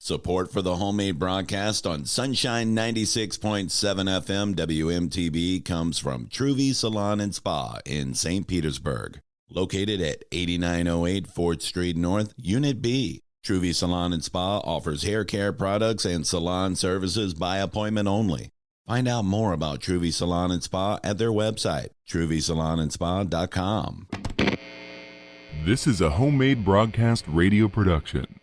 Support for the homemade broadcast on Sunshine 96.7 FM WMTB comes from Truvy Salon and Spa in St. Petersburg, located at 8908 4th Street North, Unit B. Truvy Salon and Spa offers hair care products and salon services by appointment only. Find out more about Truvy Salon and Spa at their website, truvysalonandspa.com. This is a homemade broadcast radio production.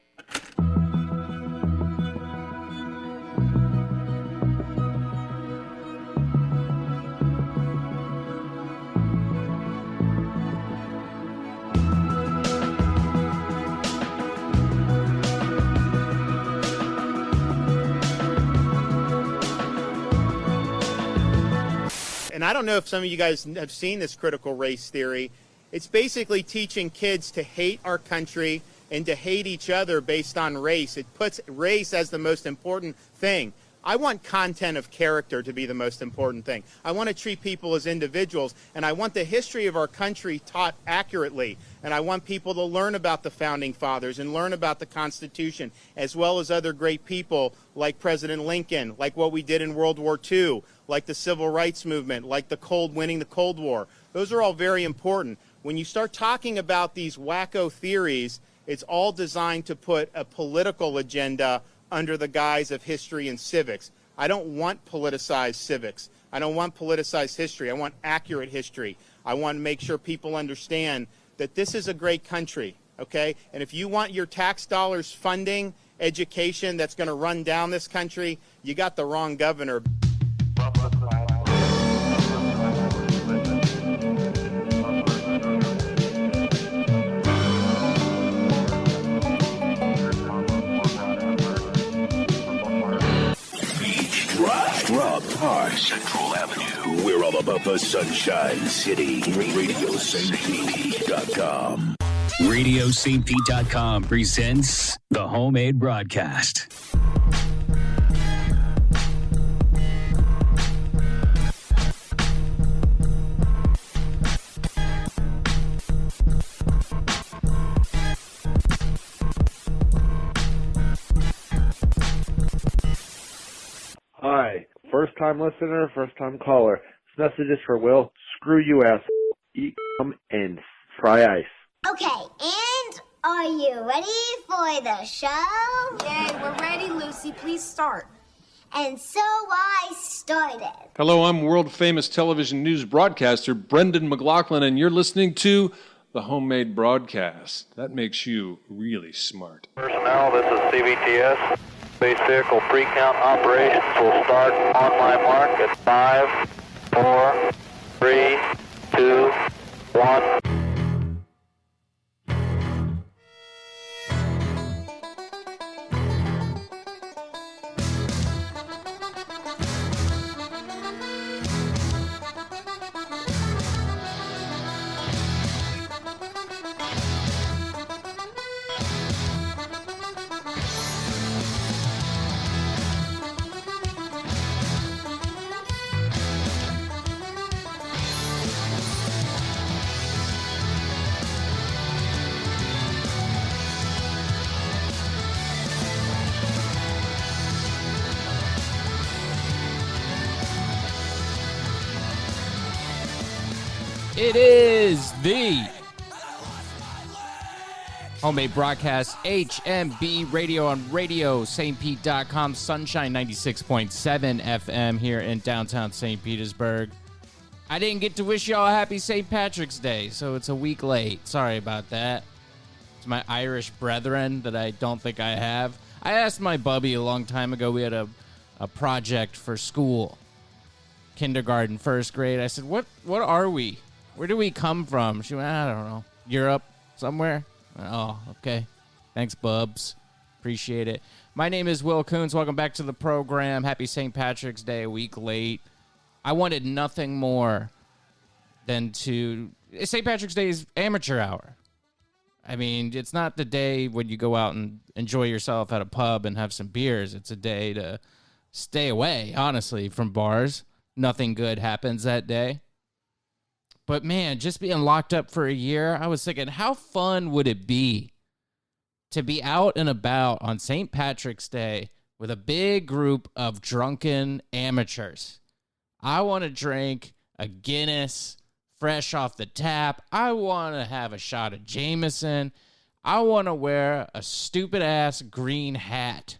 And I don't know if some of you guys have seen this critical race theory. It's basically teaching kids to hate our country and to hate each other based on race. It puts race as the most important thing. I want content of character to be the most important thing. I want to treat people as individuals, and I want the history of our country taught accurately. And I want people to learn about the Founding Fathers and learn about the Constitution, as well as other great people like President Lincoln, like what we did in World War II, like the Civil Rights Movement, like winning the Cold War. Those are all very important. When you start talking about these wacko theories, it's all designed to put a political agenda under the guise of history and civics. I don't want politicized civics. I don't want politicized history. I want accurate history. I want to make sure people understand that this is a great country, okay? And if you want your tax dollars funding education that's going to run down this country, you got the wrong governor. Rob Park, Central Avenue. We're all about the Sunshine City. RadioSt.com. RadioSt.com presents the homemade broadcast. Hi, first-time listener, first-time caller. This message is for Will. Screw you, ass. Eat and fry ice. Okay, and are you ready for the show? Yay, we're ready, Lucy. Please start. And so I started. Hello, I'm world-famous television news broadcaster Brendan McLaughlin, and you're listening to the homemade broadcast. That makes you really smart. Personnel, this is CBTS. Space vehicle pre-count operations will start on my mark at 5, 4, 3, 2, 1. It is the homemade broadcast, HMB Radio on RadioSt.com, Sunshine 96.7 FM here in downtown St. Petersburg. I didn't get to wish y'all a happy St. Patrick's Day, so it's a week late. Sorry about that. It's my Irish brethren that I don't think I have. I asked my bubby a long time ago. We had a project for school, kindergarten, first grade. I said, what are we? Where do we come from? She went, I don't know. Europe, somewhere? Oh, okay. Thanks, bubs. Appreciate it. My name is Will Coons. Welcome back to the program. Happy St. Patrick's Day, a week late. I wanted nothing more than to... St. Patrick's Day is amateur hour. I mean, it's not the day when you go out and enjoy yourself at a pub and have some beers. It's a day to stay away, honestly, from bars. Nothing good happens that day. But man, just being locked up for a year, I was thinking, how fun would it be to be out and about on St. Patrick's Day with a big group of drunken amateurs. I want to drink a Guinness fresh off the tap. I want to have a shot of Jameson. I want to wear a stupid-ass green hat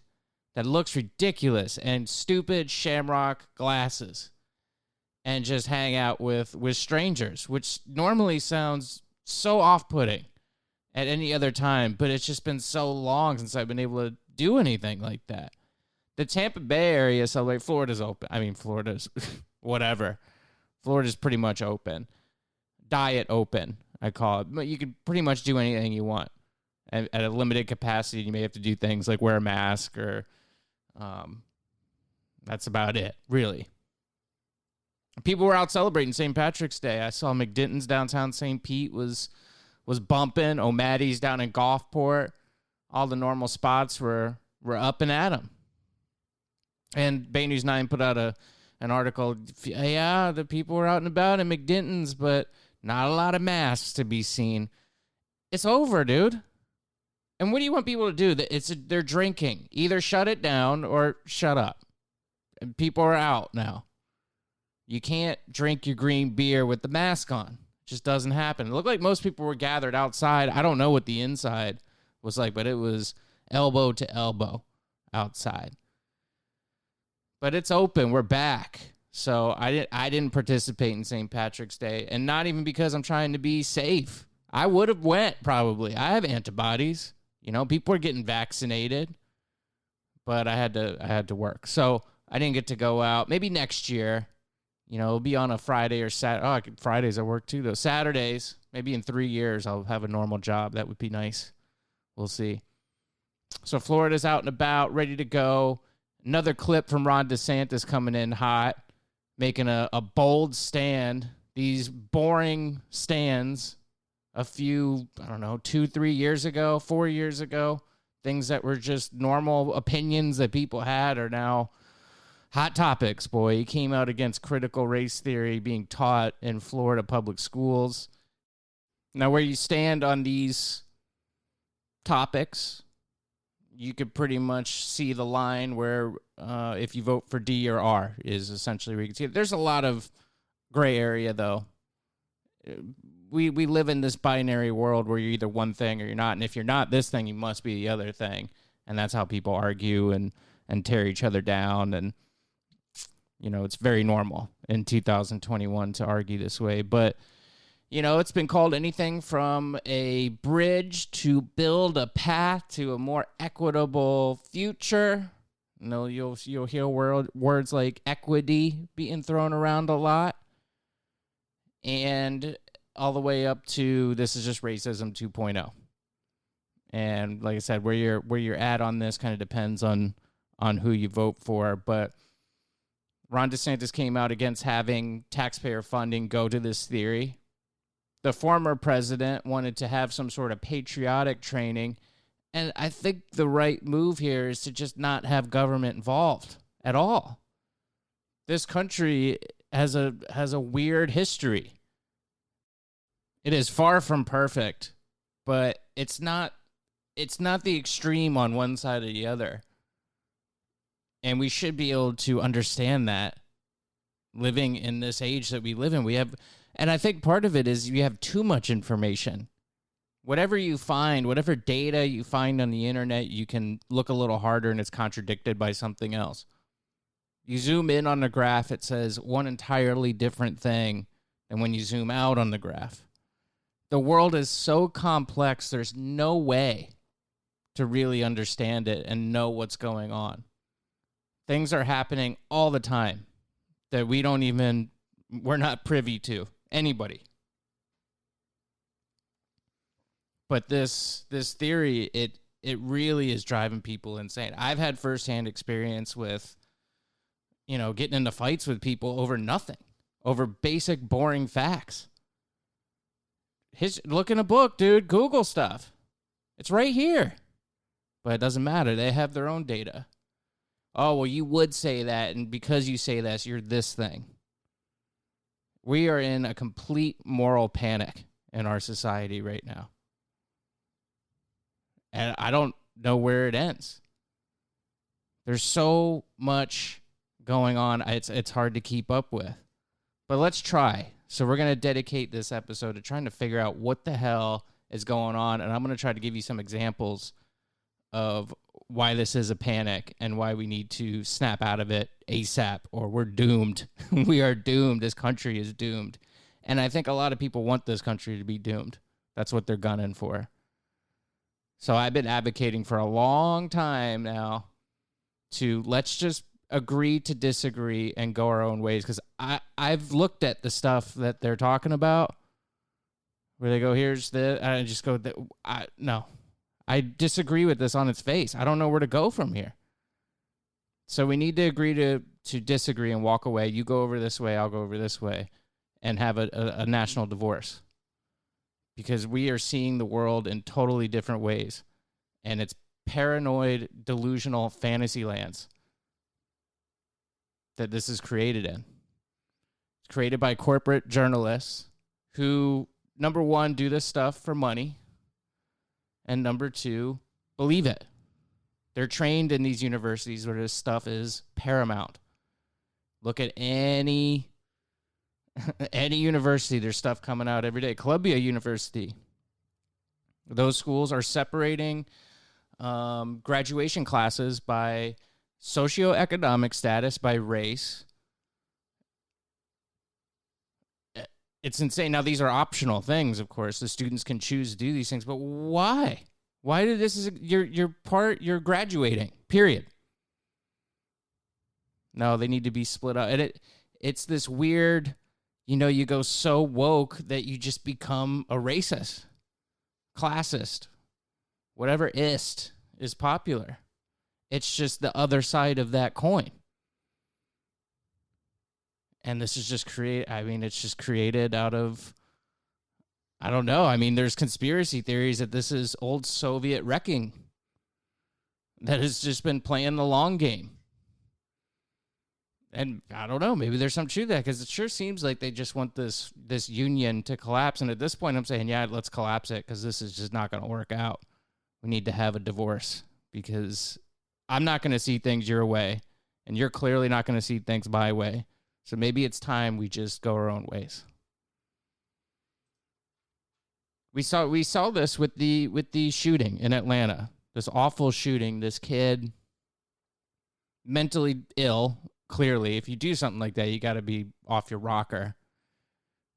that looks ridiculous and stupid shamrock glasses and just hang out with strangers, which normally sounds so off-putting at any other time, but it's just been so long since I've been able to do anything like that. The Tampa Bay area, so like Florida's open. I mean, Florida's whatever. Florida's pretty much open. Diet open, I call it. But you can pretty much do anything you want. At a limited capacity, you may have to do things like wear a mask or that's about it, really. People were out celebrating St. Patrick's Day. I saw McDinton's downtown St. Pete was bumping. O'Maddy's down in Gulfport. All the normal spots were up and at 'em. And Bay News 9 put out an article. Yeah, the people were out and about at McDinton's, but not a lot of masks to be seen. It's over, dude. And what do you want people to do? They're drinking. Either shut it down or shut up. And people are out now. You can't drink your green beer with the mask on. It just doesn't happen. It looked like most people were gathered outside. I don't know what the inside was like, but it was elbow to elbow outside. But it's open. We're back. So I didn't participate in St. Patrick's Day, and not even because I'm trying to be safe. I would have went probably. I have antibodies. You know, people are getting vaccinated, but I had to work. So I didn't get to go out. Maybe next year. You know, it'll be on a Friday or Saturday. Oh, Fridays I work too, though. Saturdays, maybe in 3 years, I'll have a normal job. That would be nice. We'll see. So Florida's out and about, ready to go. Another clip from Ron DeSantis coming in hot, making a bold stand. These boring stands a few, 2, 3 years ago, 4 years ago, things that were just normal opinions that people had are now hot topics, boy. He came out against critical race theory being taught in Florida public schools. Now, where you stand on these topics, you could pretty much see the line where if you vote for D or R is essentially where you can see it. There's a lot of gray area, though. We live in this binary world where you're either one thing or you're not. And if you're not this thing, you must be the other thing. And that's how people argue and tear each other down. And you know, it's very normal in 2021 to argue this way. But, you know, it's been called anything from a bridge to build a path to a more equitable future. You know, you'll hear words like equity being thrown around a lot. And all the way up to this is just racism 2.0. And like I said, where you're at on this kind of depends on who you vote for. But Ron DeSantis came out against having taxpayer funding go to this theory. The former president wanted to have some sort of patriotic training. And I think the right move here is to just not have government involved at all. This country has a weird history. It is far from perfect, but it's not the extreme on one side or the other. And we should be able to understand that living in this age that we live in. And I think part of it is you have too much information. Whatever you find, whatever data you find on the internet, you can look a little harder and it's contradicted by something else. You zoom in on the graph, it says one entirely different thing than when you zoom out on the graph. The world is so complex, there's no way to really understand it and know what's going on. Things are happening all the time that we're not privy to. Anybody. But this theory, it really is driving people insane. I've had firsthand experience with, getting into fights with people over nothing, over basic, boring facts. Look in a book, dude. Google stuff. It's right here. But it doesn't matter. They have their own data. Oh, well, you would say that, and because you say that, you're this thing. We are in a complete moral panic in our society right now. And I don't know where it ends. There's so much going on. It's hard to keep up with. But let's try. So we're going to dedicate this episode to trying to figure out what the hell is going on. And I'm going to try to give you some examples of why this is a panic and why we need to snap out of it ASAP, or we're doomed. We are doomed. This country is doomed. And I think a lot of people want this country to be doomed. That's what they're gunning for. So I've been advocating for a long time now to let's just agree to disagree and go our own ways. Because I've looked at the stuff that they're talking about where they go, here's the, I just go, no. I disagree with this on its face. I don't know where to go from here. So we need to agree to disagree and walk away. You go over this way, I'll go over this way, and have a national divorce. Because we are seeing the world in totally different ways. And it's paranoid, delusional fantasy lands that this is created in. It's created by corporate journalists who, number one, do this stuff for money. And number two, believe it. They're trained in these universities where this stuff is paramount. Look at any university, there's stuff coming out every day. Columbia University. Those schools are separating graduation classes by socioeconomic status, by race. It's insane. Now, these are optional things, of course. The students can choose to do these things, but why? Why did this is you're graduating, period. No, they need to be split up. And it's this weird, you go so woke that you just become a racist, classist, whatever ist is popular. It's just the other side of that coin. And this is just it's just created out of, I don't know. I mean, there's conspiracy theories that this is old Soviet wrecking that has just been playing the long game. And I don't know, maybe there's some truth to that, because it sure seems like they just want this union to collapse. And at this point, I'm saying, yeah, let's collapse it, because this is just not going to work out. We need to have a divorce, because I'm not going to see things your way, and you're clearly not going to see things my way. So maybe it's time we just go our own ways. We saw this with the shooting in Atlanta. This awful shooting. This kid, mentally ill. Clearly, if you do something like that, you got to be off your rocker.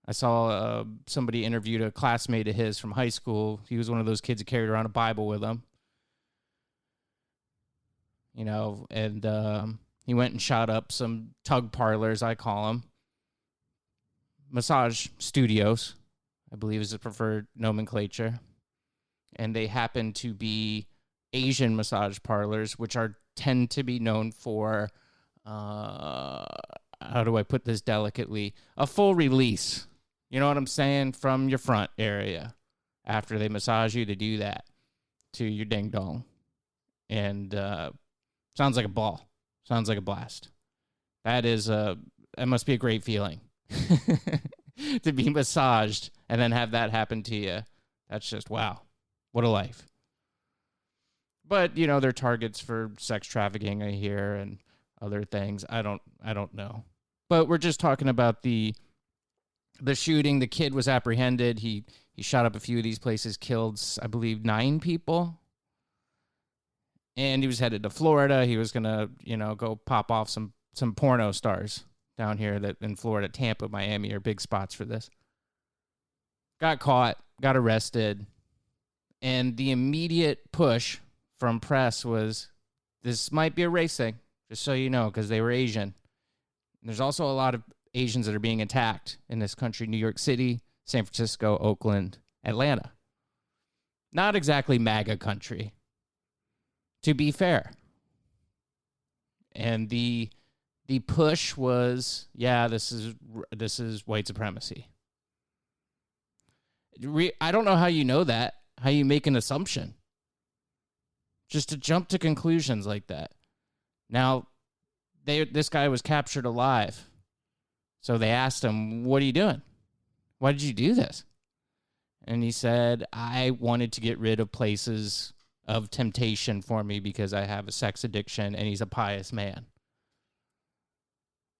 I saw somebody interviewed a classmate of his from high school. He was one of those kids who carried around a Bible with him. And he went and shot up some tug parlors, I call them. Massage studios, I believe is the preferred nomenclature. And they happen to be Asian massage parlors, which tend to be known for, how do I put this delicately? A full release. You know what I'm saying? From your front area. After they massage you, they do that to your ding dong. And sounds like a ball. Sounds like a blast. That must be a great feeling to be massaged and then have that happen to you. That's just, wow. What a life. But, they're targets for sex trafficking, I hear, and other things. I don't know. But we're just talking about the shooting. The kid was apprehended. He shot up a few of these places, killed, I believe, 9 people. And he was headed to Florida. He was going to, go pop off some porno stars down here that in Florida. Tampa, Miami are big spots for this. Got caught, got arrested. And the immediate push from press was, this might be a race thing, just so you know, because they were Asian. And there's also a lot of Asians that are being attacked in this country. New York City, San Francisco, Oakland, Atlanta. Not exactly MAGA country, to be fair. And the push was, yeah, this is white supremacy. I don't know how you know that, how you make an assumption. Just to jump to conclusions like that. Now, this guy was captured alive. So they asked him, what are you doing? Why did you do this? And he said, I wanted to get rid of places of temptation for me because I have a sex addiction and he's a pious man.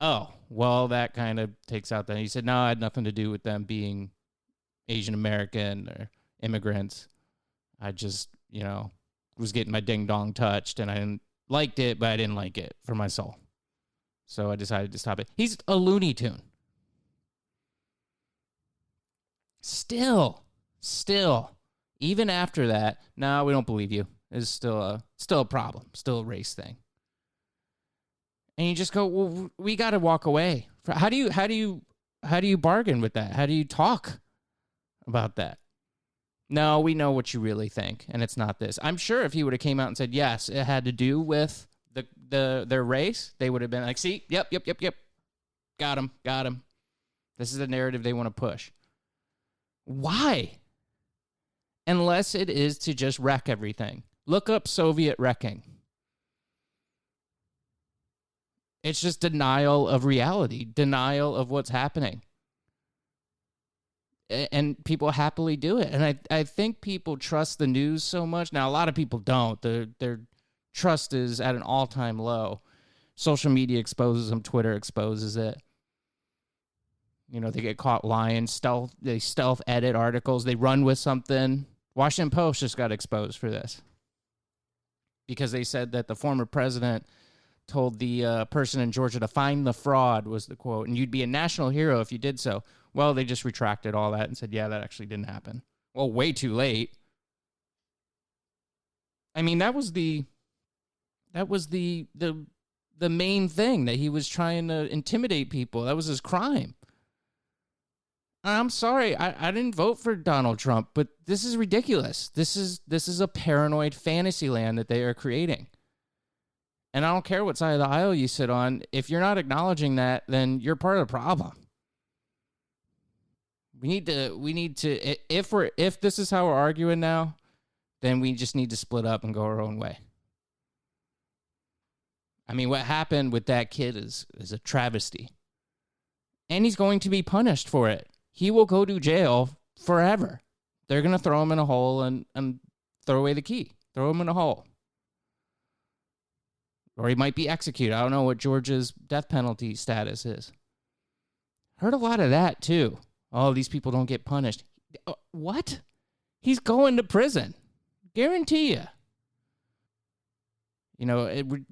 Oh, well, that kind of takes out that. He said, no, I had nothing to do with them being Asian American or immigrants. I just, was getting my ding dong touched and I liked it, but I didn't like it for my soul. So I decided to stop it. He's a Looney Tune. Still, even after that, no, we don't believe you. It's still a problem, still a race thing. And you just go, well, we got to walk away. How do you bargain with that? How do you talk about that? No, we know what you really think, and it's not this. I'm sure if he would have came out and said, yes, it had to do with their race, they would have been like, see, yep. Got him. This is the narrative they want to push. Why? Unless it is to just wreck everything. Look up Soviet wrecking. It's just denial of reality, denial of what's happening. And people happily do it. And I think people trust the news so much. Now, a lot of people don't. Their trust is at an all-time low. Social media exposes them. Twitter exposes it. They get caught lying. They stealth edit articles. They run with something. Washington Post just got exposed for this because they said that the former president told the person in Georgia to find the fraud, was the quote, and you'd be a national hero if you did so. Well, they just retracted all that and said, yeah, that actually didn't happen. Well, way too late. I mean, that was the main thing, that he was trying to intimidate people. That was his crime. I'm sorry, I didn't vote for Donald Trump, but this is ridiculous. This is a paranoid fantasy land that they are creating. And I don't care what side of the aisle you sit on. If you're not acknowledging that, then you're part of the problem. We need to if this is how we're arguing now, then we just need to split up and go our own way. I mean, what happened with that kid is a travesty. And he's going to be punished for it. He will go to jail forever. They're going to throw him in a hole and throw away the key. Throw him in a hole. Or he might be executed. I don't know what Georgia's death penalty status is. Heard a lot of that, too. Oh, these people don't get punished. What? He's going to prison. Guarantee you.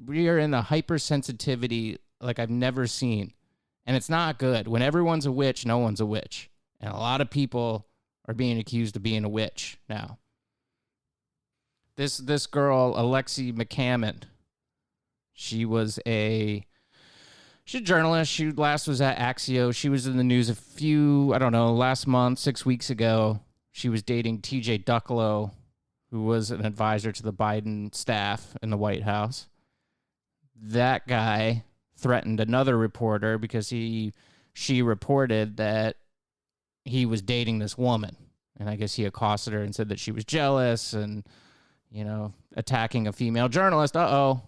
We are in a hypersensitivity like I've never seen. And it's not good. When everyone's a witch, no one's a witch. And a lot of people are being accused of being a witch now. This girl, Alexi McCammon, she's a journalist. She last was at Axios. She was in the news last month, 6 weeks ago. She was dating TJ Ducklo, who was an advisor to the Biden staff in the White House. That guy threatened another reporter because she reported that he was dating this woman. And I guess he accosted her and said that she was jealous and, attacking a female journalist. Uh-oh.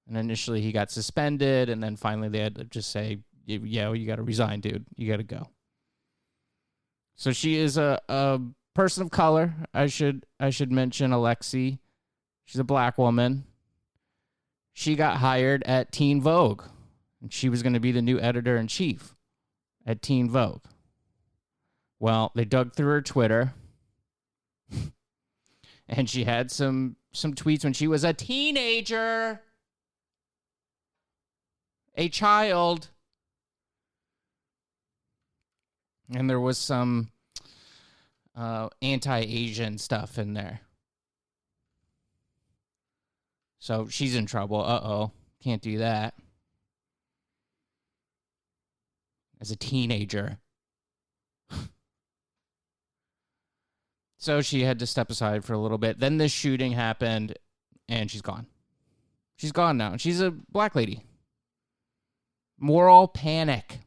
And initially he got suspended, and then finally they had to just say, yeah, you got to resign, dude. You got to go. So she is a person of color. I should mention Alexi. She's a black woman. She got hired at Teen Vogue, and she was going to be the new editor-in-chief at Teen Vogue. Well, they dug through her Twitter, and she had some tweets when she was a teenager, a child, and there was some anti-Asian stuff in there. So she's in trouble. Uh-oh. Can't do that. As a teenager. So she had to step aside for a little bit. Then this shooting happened, and she's gone. She's gone now. She's a black lady. Moral panic.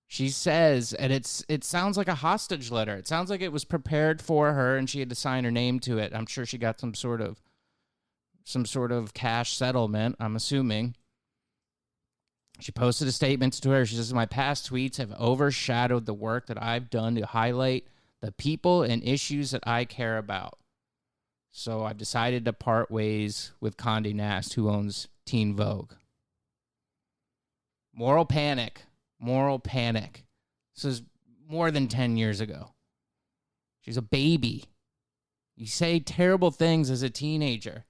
She says, and it sounds like a hostage letter. It sounds like it was prepared for her, and she had to sign her name to it. I'm sure she got some sort of cash settlement, I'm assuming. She posted a statement to Twitter. She says, my past tweets have overshadowed the work that I've done to highlight the people and issues that I care about. So I've decided to part ways with Condé Nast, who owns Teen Vogue. Moral panic. This is more than 10 years ago. She's a baby. You say terrible things as a teenager.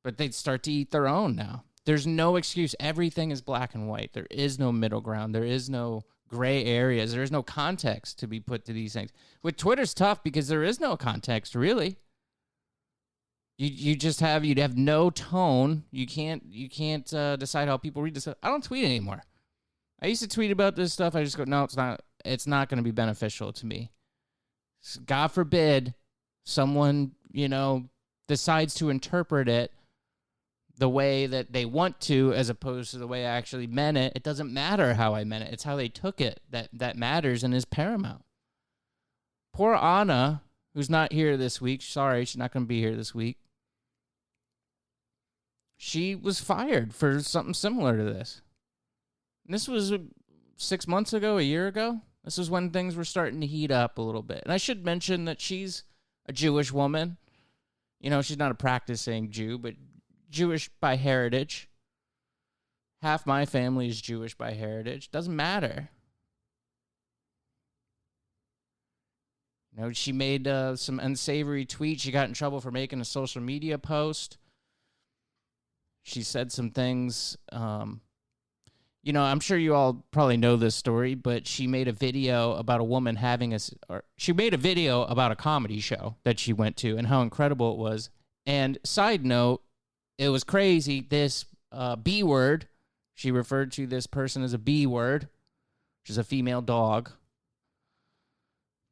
But they'd start to eat their own now. There's no excuse. Everything is black and white. There is no middle ground. There is no gray areas. There is no context to be put to these things. With Twitter's tough because there is no context, really. You'd have no tone. You can't decide how people read this. I don't tweet anymore. I used to tweet about this stuff. I just go, no, it's not going to be beneficial to me. God forbid someone, decides to interpret it the way that they want to as opposed to the way I actually meant it. It doesn't matter how I meant it. It's how they took it that matters and is paramount. Poor Anna, who's not here this week. Sorry, she's not going to be here this week. She was fired for something similar to this. And this was 6 months ago, a year ago. This is when things were starting to heat up a little bit. And I should mention that she's a Jewish woman. She's not a practicing Jew, but Jewish by heritage. Half my family is Jewish by heritage. Doesn't matter. She made some unsavory tweets. She got in trouble for making a social media post. She said some things. I'm sure you all probably know this story, but she made a video about a woman she made a video about a comedy show that she went to and how incredible it was. And side note, it was crazy. This B word, she referred to this person as a B word, which is a female dog,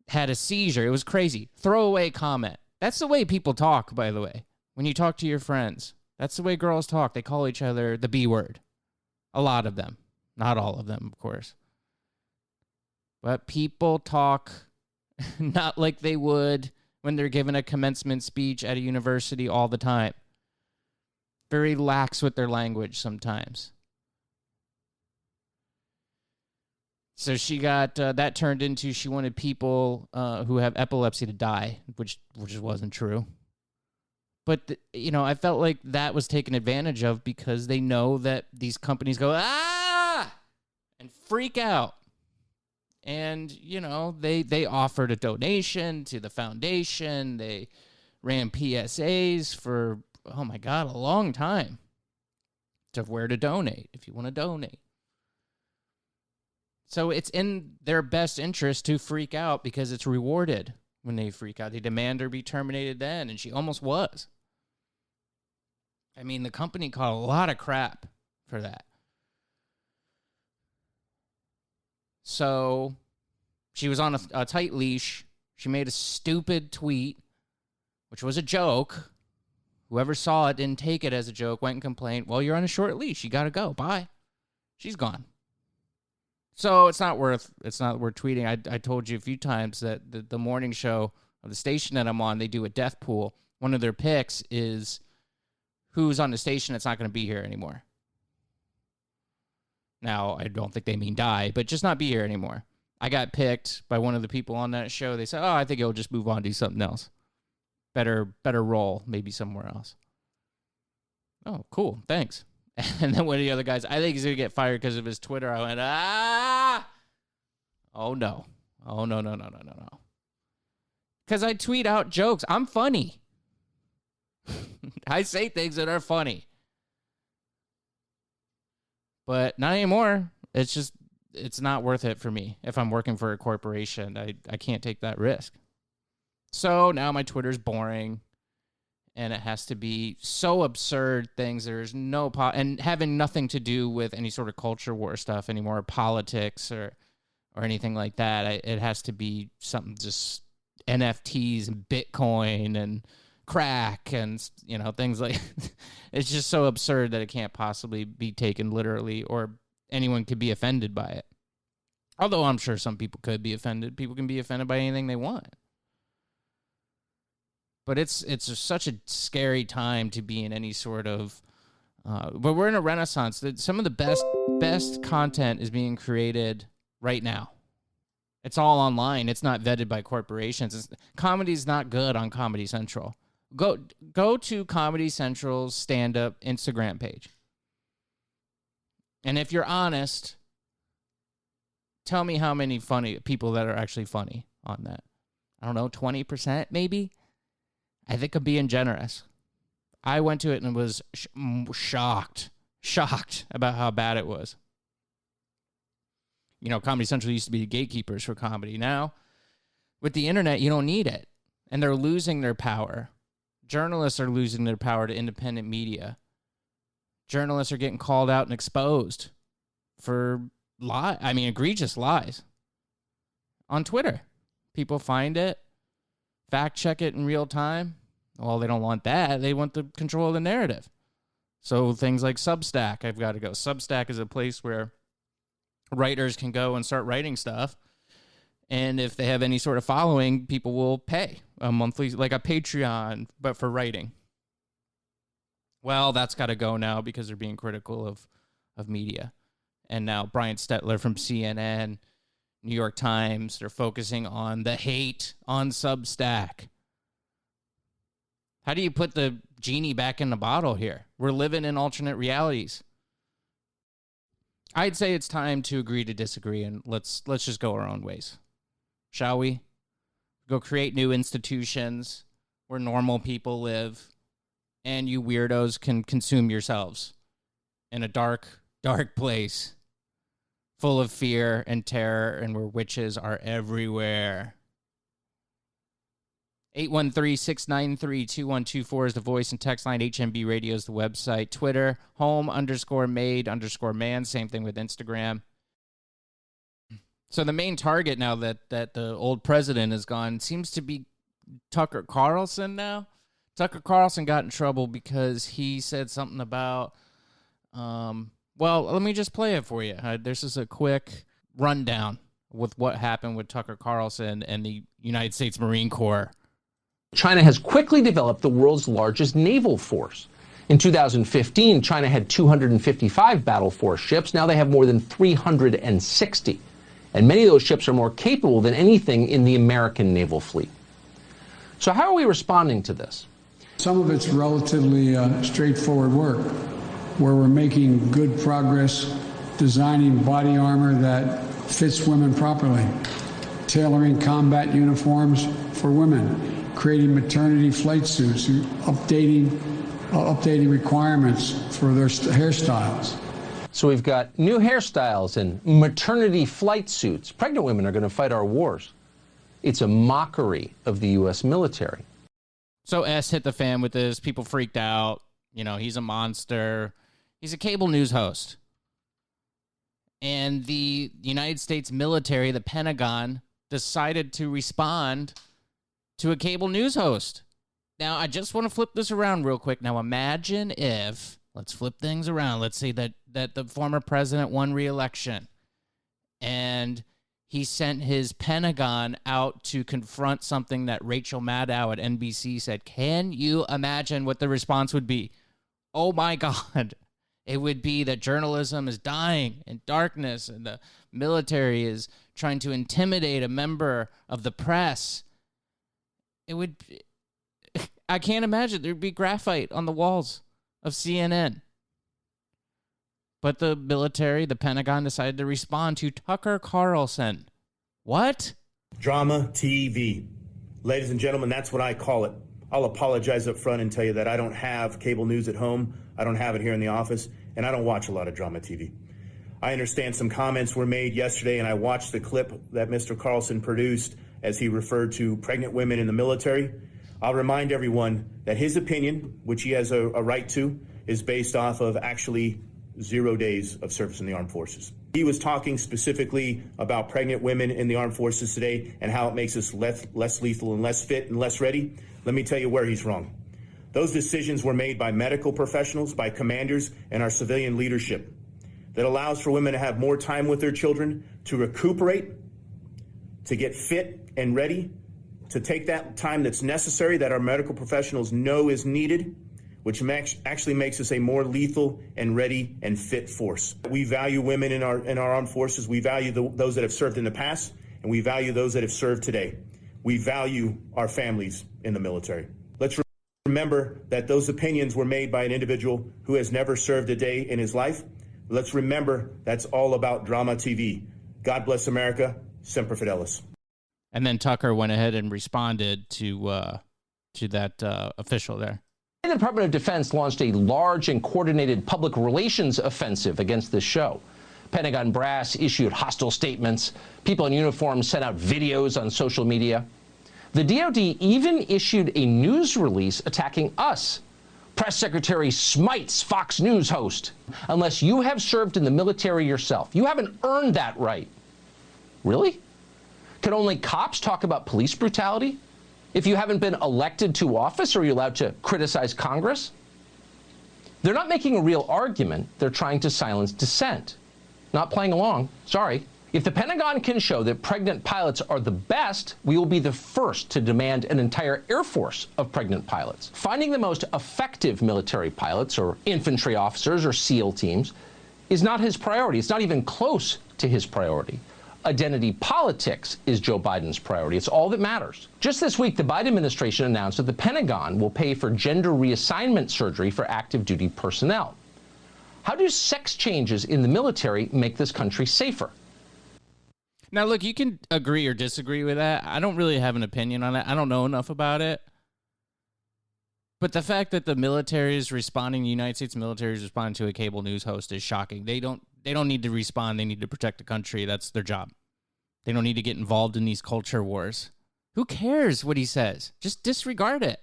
had a seizure. It was crazy. Throwaway comment. That's the way people talk, by the way. When you talk to your friends, that's the way girls talk. They call each other the B word. A lot of them. Not all of them, of course. But people talk not like they would when they're given a commencement speech at a university all the time. Very lax with their language sometimes. So she got, that turned into she wanted people who have epilepsy to die, which wasn't true. But, I felt like that was taken advantage of because they know that these companies go, and freak out. And, they offered a donation to the foundation. They ran PSAs for, oh my God, a long time to where to donate if you want to donate. So it's in their best interest to freak out because it's rewarded when they freak out. They demand her be terminated then, and she almost was. I mean, the company caught a lot of crap for that. So she was on a tight leash. She made a stupid tweet, which was a joke. Whoever saw it didn't take it as a joke, went and complained, well, you're on a short leash. You got to go. Bye. She's gone. So it's not worth tweeting. I told you a few times that the morning show of the station that I'm on, they do a death pool. One of their picks is who's on the station that's not going to be here anymore. Now, I don't think they mean die, but just not be here anymore. I got picked by one of the people on that show. They said, I think he'll just move on, do something else. Better role, maybe somewhere else. Oh, cool. Thanks. And then one of the other guys, I think he's going to get fired because of his Twitter. I went, Oh, no. Oh, no. Because I tweet out jokes. I'm funny. I say things that are funny. But not anymore. It's not worth it for me. If I'm working for a corporation, I can't take that risk. So now my Twitter's boring. And it has to be so absurd things. There's no and having nothing to do with any sort of culture war stuff anymore, politics or anything like that. It has to be something just NFTs and Bitcoin and crack and things like. It's just so absurd that it can't possibly be taken literally, or anyone could be offended by it. Although I'm sure some people could be offended. People can be offended by anything they want. But it's such a scary time to be in any sort of. But we're in a renaissance. Some of the best content is being created right now. It's all online. It's not vetted by corporations. Comedy's not good on Comedy Central. Go to Comedy Central's stand-up Instagram page. And if you're honest, tell me how many funny people that are actually funny on that. I don't know, 20% maybe? I think I'm being generous. I went to it and was shocked about how bad it was. You know, Comedy Central used to be the gatekeepers for comedy. Now, with the internet, you don't need it. And they're losing their power. Journalists are losing their power to independent media. Journalists are getting called out and exposed for egregious lies on Twitter. People find it, fact check it in real time. Well, they don't want that. They want the control of the narrative. So things like Substack, I've got to go. Substack is a place where writers can go and start writing stuff. And if they have any sort of following, people will pay a monthly, like a Patreon, but for writing. Well, that's got to go now because they're being critical of media. And now Brian Stetler from CNN, New York Times, they're focusing on the hate on Substack. How do you put the genie back in the bottle here? We're living in alternate realities. I'd say it's time to agree to disagree, and let's just go our own ways. Shall we? Go create new institutions where normal people live, and you weirdos can consume yourselves in a dark, dark place full of fear and terror, and where witches are everywhere. 813-693-2124 is the voice and text line. HMB Radio is the website. Twitter, home_made_man. Same thing with Instagram. So the main target now that the old president is gone seems to be Tucker Carlson now. Tucker Carlson got in trouble because he said something about, well, let me just play it for you. This is a quick rundown with what happened with Tucker Carlson and the United States Marine Corps. China has quickly developed the world's largest naval force. In 2015, China had 255 battle force ships. Now they have more than 360. And many of those ships are more capable than anything in the American naval fleet. So how are we responding to this? Some of it's relatively straightforward work, where we're making good progress designing body armor that fits women properly, tailoring combat uniforms for women, creating maternity flight suits, updating requirements for their hairstyles. So we've got new hairstyles and maternity flight suits. Pregnant women are going to fight our wars. It's a mockery of the U.S. military. So S hit the fan with this. People freaked out. You know, he's a monster. He's a cable news host. And the United States military, the Pentagon, decided to respond to a cable news host. Now, I just want to flip this around real quick. Now, imagine if, let's flip things around. Let's say that the former president won re-election and he sent his Pentagon out to confront something that Rachel Maddow at NBC said. Can you imagine what the response would be? Oh, my God. It would be that journalism is dying in darkness and the military is trying to intimidate a member of the press. It would... I can't imagine. There'd be graphite on the walls of CNN. But the military, the Pentagon, decided to respond to Tucker Carlson. What? Drama TV. Ladies and gentlemen, that's what I call it. I'll apologize up front and tell you that I don't have cable news at home. I don't have it here in the office, and I don't watch a lot of drama TV. I understand some comments were made yesterday, and I watched the clip that Mr. Carlson produced as he referred to pregnant women in the military. I'll remind everyone that his opinion, which he has a right to, is based off of actually 0 days of service in the armed forces. He was talking specifically about pregnant women in the armed forces today and how it makes us less lethal and less fit and less ready. Let me tell you where he's wrong. Those decisions were made by medical professionals, by commanders, and our civilian leadership that allows for women to have more time with their children, to recuperate, to get fit and ready, to take that time that's necessary that our medical professionals know is needed, which actually makes us a more lethal and ready and fit force. We value women in our armed forces. We value those that have served in the past, and we value those that have served today. We value our families in the military. Let's remember that those opinions were made by an individual who has never served a day in his life. Let's remember that's all about drama TV. God bless America. Semper Fidelis. And then Tucker went ahead and responded to that official there. The Department of Defense launched a large and coordinated public relations offensive against this show. Pentagon brass issued hostile statements. People in uniform sent out videos on social media. The DoD even issued a news release attacking us. Press Secretary smites Fox News host. Unless you have served in the military yourself, you haven't earned that right. Really? Can only cops talk about police brutality? If you haven't been elected to office, are you allowed to criticize Congress? They're not making a real argument. They're trying to silence dissent. Not playing along. Sorry. If the Pentagon can show that pregnant pilots are the best, we will be the first to demand an entire Air Force of pregnant pilots. Finding the most effective military pilots or infantry officers or SEAL teams is not his priority. It's not even close to his priority. Identity politics is Joe Biden's priority. It's all that matters. Just this week, the Biden administration announced that the Pentagon will pay for gender reassignment surgery for active duty personnel. How do sex changes in the military make this country safer? Now, look, you can agree or disagree with that. I don't really have an opinion on that. I don't know enough about it. But the fact that the military is responding, the United States military is responding to a cable news host is shocking. They don't need to respond. They need to protect the country. That's their job. They don't need to get involved in these culture wars. Who cares what he says? Just disregard it.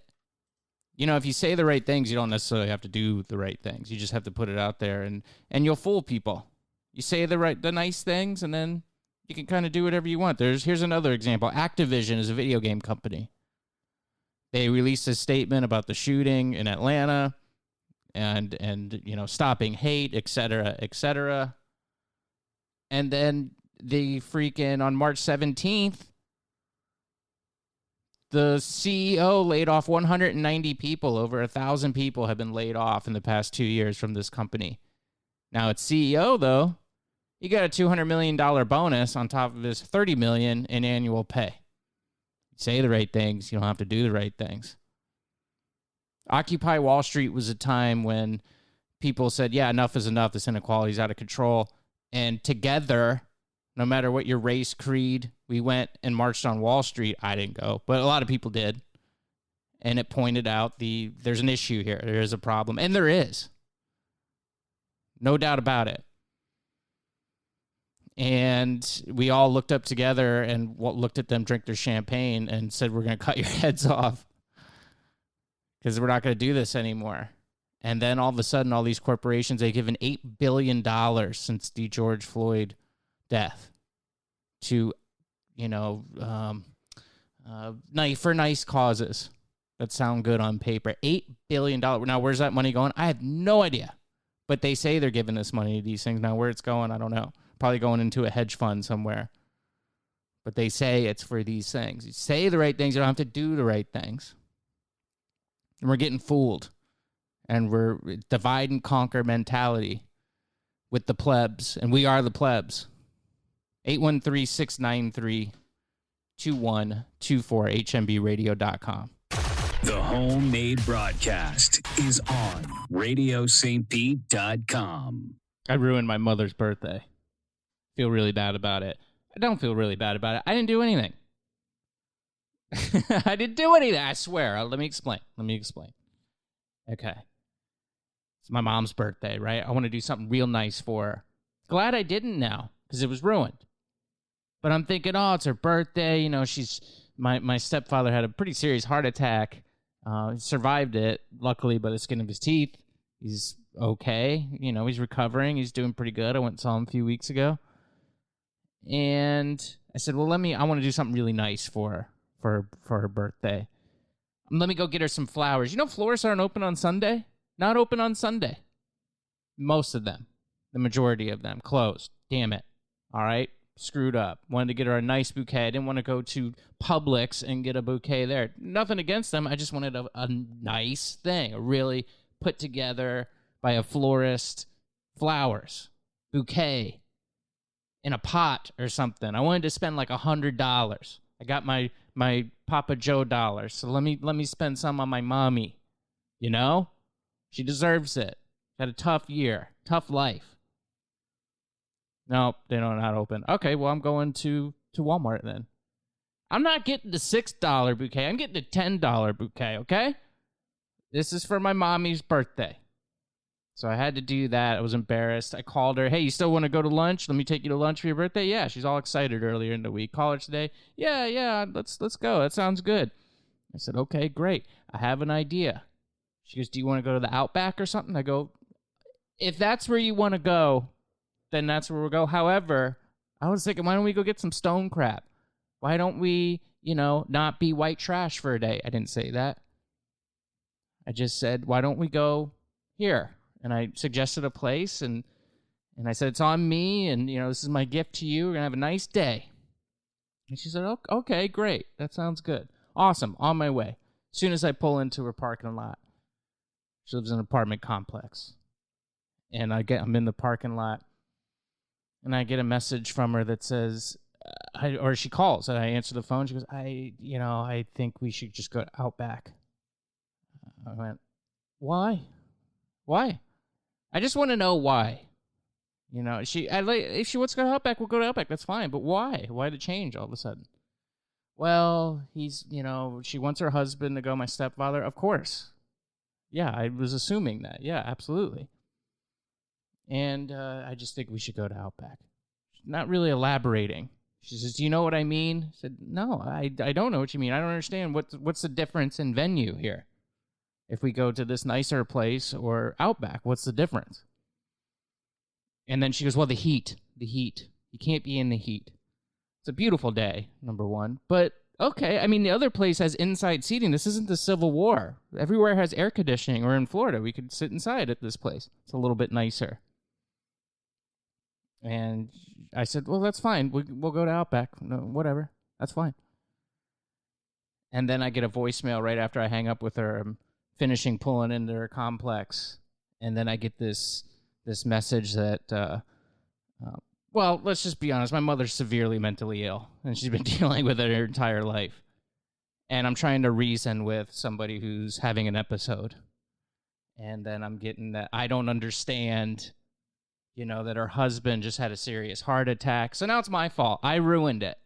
You know, if you say the right things, you don't necessarily have to do the right things. You just have to put it out there, and you'll fool people. You say the nice things, and then you can kind of do whatever you want. Here's another example. Activision is a video game company. They released a statement about the shooting in Atlanta and you know, stopping hate, et cetera, et cetera. And then on March 17th, the CEO laid off 190 people. Over 1,000 people have been laid off in the past 2 years from this company. Now, it's CEO, though. You got a $200 million bonus on top of his $30 million in annual pay. You say the right things, you don't have to do the right things. Occupy Wall Street was a time when people said, yeah, enough is enough. This inequality is out of control. And together, no matter what your race, creed, we went and marched on Wall Street. I didn't go, but a lot of people did. And it pointed out there's an issue here. There is a problem. And there is. No doubt about it. And we all looked up together and looked at them drink their champagne and said, we're going to cut your heads off because we're not going to do this anymore. And then all of a sudden, all these corporations, they've given $8 billion since the George Floyd death to, for nice causes that sound good on paper. $8 billion. Now, where's that money going? I have no idea. But they say they're giving this money to these things. Now, where it's going, I don't know. Probably going into a hedge fund somewhere. But they say it's for these things. You say the right things, you don't have to do the right things. And we're getting fooled. And we're divide and conquer mentality with the plebs. And we are the plebs. 813-693-2124, hmbradio.com. The Homemade Broadcast is on RadioSt.Pete.com. I ruined my mother's birthday. Feel really bad about it. I don't feel really bad about it. I didn't do anything. I didn't do anything, I swear. Let me explain. Okay. It's my mom's birthday, right? I want to do something real nice for her. Glad I didn't now, because it was ruined. But I'm thinking, it's her birthday. You know, my stepfather had a pretty serious heart attack. He survived it, luckily, by the skin of his teeth. He's okay. You know, he's recovering. He's doing pretty good. I went and saw him a few weeks ago. And I said, well, I want to do something really nice for her birthday. Let me go get her some flowers. You know, florists aren't open on Sunday? Not open on Sunday. Most of them. The majority of them. Closed. Damn it. All right? Screwed up. Wanted to get her a nice bouquet. I didn't want to go to Publix and get a bouquet there. Nothing against them. I just wanted a nice thing. A really put together by a florist flowers. Bouquet. in a pot or something. I wanted to spend like $100. I got my Papa Joe dollars, so let me spend some on my mommy. You know? She deserves it. Had a tough year, tough life. No, they don't not open. Okay, well, I'm going to Walmart then. I'm not getting the $6 bouquet. I'm getting the $10 bouquet, okay? This is for my mommy's birthday. So I had to do that. I was embarrassed. I called her. Hey, you still want to go to lunch? Let me take you to lunch for your birthday? Yeah, she's all excited earlier in the week. Call her today. Yeah, let's go. That sounds good. I said, okay, great. I have an idea. She goes, do you want to go to the Outback or something? I go, if that's where you want to go, then that's where we'll go. However, I was thinking, why don't we go get some stone crab? Why don't we, not be white trash for a day? I didn't say that. I just said, why don't we go here? And I suggested a place, and I said, it's on me, and, this is my gift to you. We're going to have a nice day. And she said, okay, great. That sounds good. Awesome. On my way. As soon as I pull into her parking lot. She lives in an apartment complex. And I'm in the parking lot, and I get a message from her that says, or she calls, and I answer the phone. She goes, I think we should just go to Outback. I went, why? Why? I just want to know why. If she wants to go to Outback, we'll go to Outback. That's fine. But why? Why the change all of a sudden? Well, she wants her husband to go, my stepfather. Of course. Yeah, I was assuming that. Yeah, absolutely. And I just think we should go to Outback. Not really elaborating. She says, do you know what I mean? I said, no, I don't know what you mean. I don't understand. What's the difference in venue here? If we go to this nicer place or Outback, what's the difference? And then she goes, well, the heat. You can't be in the heat. It's a beautiful day, number one. But, okay, the other place has inside seating. This isn't the Civil War. Everywhere has air conditioning, or in Florida, we could sit inside at this place. It's a little bit nicer. And I said, well, that's fine. We'll go to Outback. No, whatever. That's fine. And then I get a voicemail right after I hang up with her. I'm finishing pulling into her complex. And then I get this message that, well, let's just be honest. My mother's severely mentally ill, and she's been dealing with it her entire life. And I'm trying to reason with somebody who's having an episode. And then I'm getting that I don't understand, that her husband just had a serious heart attack. So now it's my fault. I ruined it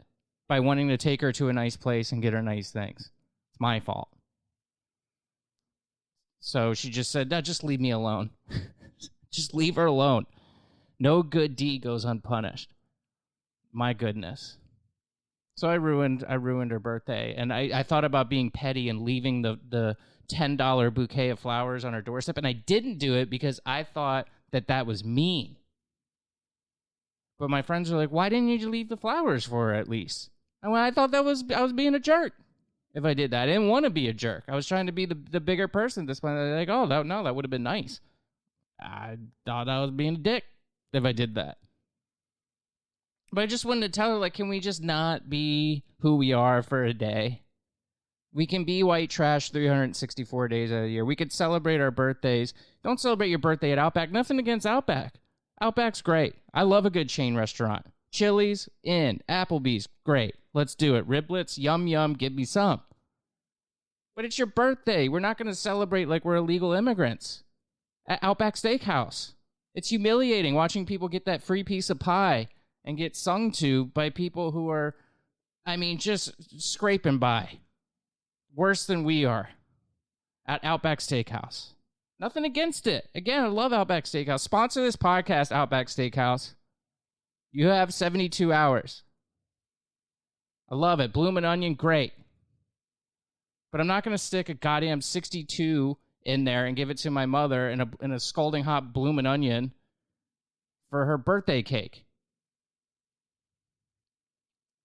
by wanting to take her to a nice place and get her nice things. It's my fault. So she just said, no, just leave me alone. Just leave her alone. No good deed goes unpunished. My goodness. So I ruined her birthday. And I thought about being petty and leaving the $10 bouquet of flowers on her doorstep. And I didn't do it because I thought that was mean. But my friends were like, why didn't you leave the flowers for her at least? And I thought I was being a jerk if I did that. I didn't want to be a jerk. I was trying to be the bigger person at this point. They're like, oh, no, that would have been nice. I thought I was being a dick if I did that. But I just wanted to tell her, like, can we just not be who we are for a day? We can be white trash 364 days out of the year. We could celebrate our birthdays. Don't celebrate your birthday at Outback. Nothing against Outback. Outback's great. I love a good chain restaurant. Chili's, in. Applebee's, great. Let's do it. Riblets, yum, yum, give me some. But it's your birthday. We're not going to celebrate like we're illegal immigrants at Outback Steakhouse. It's humiliating watching people get that free piece of pie and get sung to by people who are, just scraping by. Worse than we are at Outback Steakhouse. Nothing against it. Again, I love Outback Steakhouse. Sponsor this podcast, Outback Steakhouse. You have 72 hours. I love it. Bloomin' onion, great. But I'm not going to stick a goddamn 62 in there and give it to my mother in a scalding hot bloomin' onion for her birthday cake.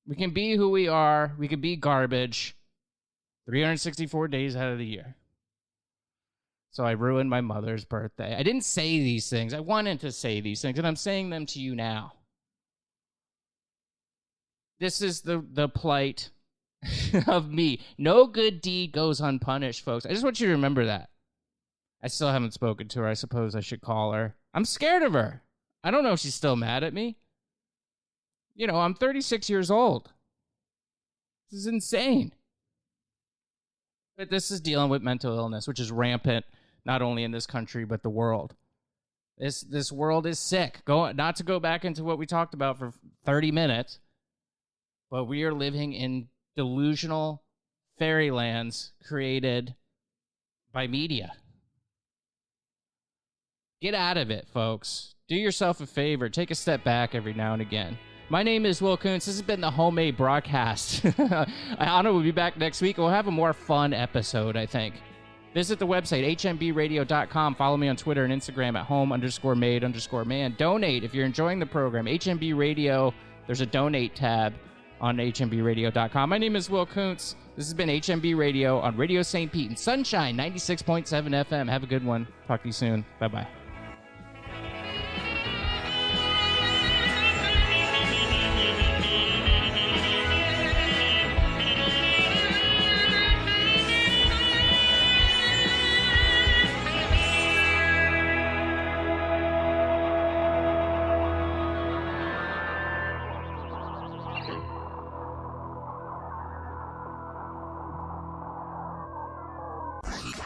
We can be who we are. We can be garbage 364 days out of the year. So I ruined my mother's birthday. I didn't say these things. I wanted to say these things, and I'm saying them to you now. This is the plight of me. No good deed goes unpunished, folks. I just want you to remember that. I still haven't spoken to her. I suppose I should call her. I'm scared of her. I don't know if she's still mad at me. I'm 36 years old. This is insane. But this is dealing with mental illness, which is rampant, not only in this country, but the world. This world is sick. Not to go back into what we talked about for 30 minutes, but we are living in delusional fairylands created by media. Get out of it, folks. Do yourself a favor. Take a step back every now and again. My name is Will Kuntz. This has been the Homemade Broadcast. Anna will be back next week. We'll have a more fun episode, I think. Visit the website, hmbradio.com. Follow me on Twitter and Instagram at home_made_man. Donate if you're enjoying the program. HMB Radio, there's a donate tab on hmbradio.com. My name is Will Kuntz. This has been HMB Radio on Radio St. Pete and Sunshine 96.7 FM. Have a good one. Talk to you soon. Bye-bye.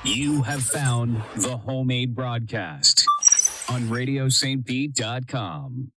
You have found the Homemade Broadcast on RadioSt.Pete.com.